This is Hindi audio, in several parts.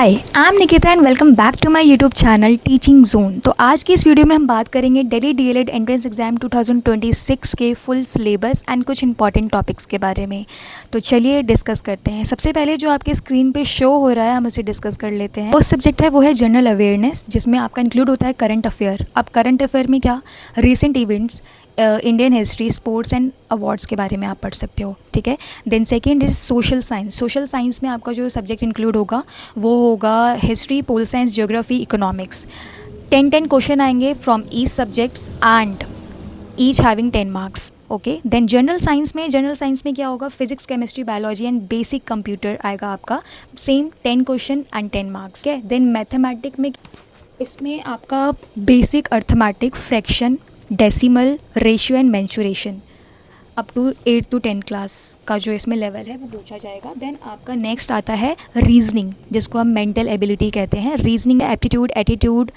Hi, I am Nikita and welcome back to my YouTube channel teaching zone. तो आज की इस वीडियो में हम बात करेंगे दिल्ली डीएलएड एंट्रेंस एग्ज़ाम 2026 के फुल सिलेबस एंड कुछ इंपॉर्टेंट टॉपिक्स के बारे में। तो चलिए डिस्कस करते हैं। सबसे पहले जो आपके स्क्रीन पे शो हो रहा है हम उसे डिस्कस कर लेते हैं। उस सब्जेक्ट है वो है जनरल अवेयरनेस, जिसमें आपका इंक्लूड होता है करंट अफेयर। अब करंट अफेयर में क्या, recent events, Indian history, sports and awards के बारे में आप पढ़ सकते हो, ठीक है। Then second is social science. Social science में आपका जो सब्जेक्ट इंक्लूड होगा वो होगा history, pol science, geography, economics. 10 question आएंगे from each subjects and each having 10 marks, okay. Then general science में क्या होगा, physics, chemistry, biology and basic computer आएगा आपका, सेम 10 क्वेश्चन एंड 10 मार्क्स, ठीक है। देन मैथमेटिक में इसमें आपका basic arithmetic, fraction, decimal, ratio and mensuration up to 8 to 10 class का जो इसमें लेवल है वो पूछा जाएगा। देन आपका नेक्स्ट आता है रीजनिंग, जिसको हम मेंटल एबिलिटी कहते हैं। रीजनिंग, एप्टीट्यूड, एटीट्यूड,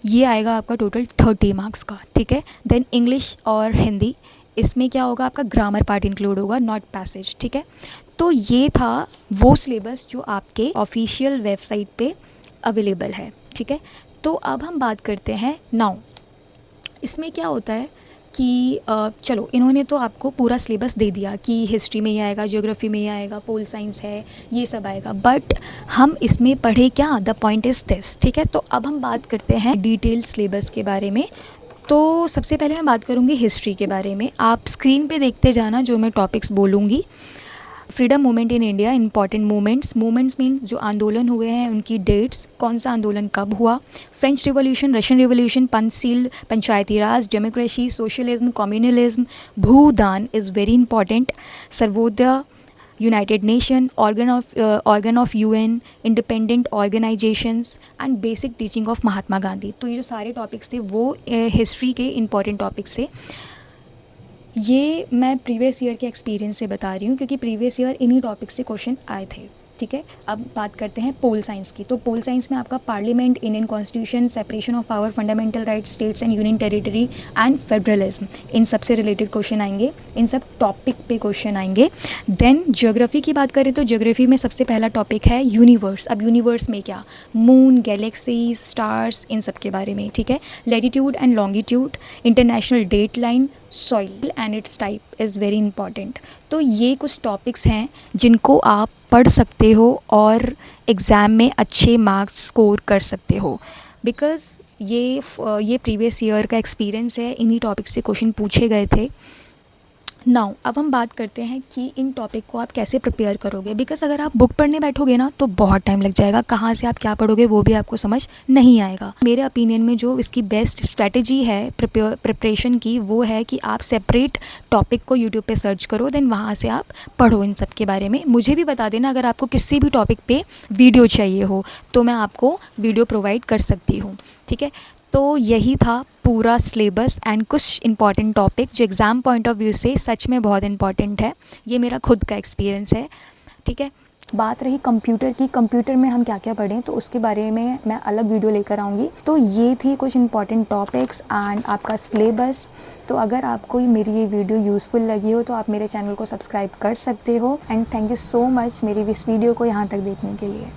ये आएगा आपका टोटल 30 मार्क्स का, ठीक है। देन इंग्लिश और हिंदी, इसमें क्या होगा, आपका ग्रामर पार्ट इंक्लूड होगा, नॉट पैसेज, ठीक है। तो ये था वो सिलेबस जो आपके ऑफिशियल वेबसाइट पे अवेलेबल है, ठीक है। तो अब हम बात करते हैं नाउ इसमें क्या होता है कि चलो इन्होंने तो आपको पूरा सिलेबस दे दिया कि हिस्ट्री में ये आएगा, ज्योग्राफी में ये आएगा, पोल साइंस है, ये सब आएगा, बट हम इसमें पढ़े क्या, द पॉइंट इज़ दिस, ठीक है। तो अब हम बात करते हैं डिटेल सिलेबस के बारे में। तो सबसे पहले मैं बात करूँगी हिस्ट्री के बारे में। आप स्क्रीन पे देखते जाना जो मैं टॉपिक्स बोलूँगी। Freedom movement in India, important movements mean जो आंदोलन हुए हैं उनकी डेट्स, कौन सा आंदोलन कब हुआ, French revolution, Russian revolution, Panchsheel, Panchayati Raj, democracy, socialism, communalism, Bhoodan is very important, Sarvodaya, United Nation, organ of UN, independent organisations and basic teaching of Mahatma Gandhi. तो ये जो सारे टॉपिक्स थे वो हिस्ट्री के इंपॉर्टेंट टॉपिक्स थे। ये मैं प्रीवियस ईयर के एक्सपीरियंस से बता रही हूँ क्योंकि प्रीवियस ईयर इन्हीं टॉपिक से क्वेश्चन आए थे, ठीक है। अब बात करते हैं पोल साइंस की। तो पोल साइंस में आपका parliament, Indian constitution, separation of power, fundamental rights, states and union territory and federalism, इन सब से रिलेटेड क्वेश्चन आएंगे, इन सब टॉपिक पे क्वेश्चन आएंगे। देन ज्योग्राफी की बात करें तो ज्योग्राफी में सबसे पहला टॉपिक है यूनिवर्स। अब यूनिवर्स में क्या, मून, गैलेक्सीज, स्टार्स, इन सब के बारे में, ठीक है। Latitude and longitude, international date line, soil and its type is very important. तो ये कुछ टॉपिक्स हैं जिनको आप पढ़ सकते हो और एग्ज़ाम में अच्छे मार्क्स स्कोर कर सकते हो, बिकॉज़ ये प्रीवियस ईयर का एक्सपीरियंस है, इन्हीं टॉपिक से क्वेश्चन पूछे गए थे। नाउ अब हम बात करते हैं कि इन टॉपिक को आप कैसे प्रिपेयर करोगे, बिकॉज अगर आप बुक पढ़ने बैठोगे ना तो बहुत टाइम लग जाएगा, कहाँ से आप क्या पढ़ोगे वो भी आपको समझ नहीं आएगा। मेरे ओपिनियन में जो इसकी बेस्ट स्ट्रैटेजी है प्रिपरेशन की वो है कि आप सेपरेट टॉपिक को यूट्यूब पे सर्च करो, देन वहाँ से आप पढ़ो इन सब के बारे में। मुझे भी बता देना अगर आपको किसी भी टॉपिक पे वीडियो चाहिए हो तो मैं आपको वीडियो प्रोवाइड कर सकती हूँ, ठीक है। तो यही था पूरा सिलेबस एंड कुछ इंपॉर्टेंट टॉपिक जो एग्ज़ाम पॉइंट ऑफ व्यू से सच में बहुत इंपॉर्टेंट है। ये मेरा खुद का एक्सपीरियंस है, ठीक है। बात रही कंप्यूटर की, कंप्यूटर में हम क्या क्या पढ़ें तो उसके बारे में मैं अलग वीडियो लेकर आऊँगी। तो ये थी कुछ इंपॉर्टेंट टॉपिक्स एंड आपका सिलेबस। तो अगर आपको मेरी ये वीडियो यूज़फुल लगी हो तो आप मेरे चैनल को सब्सक्राइब कर सकते हो and thank you so much मेरी इस वीडियो को यहाँ तक देखने के लिए।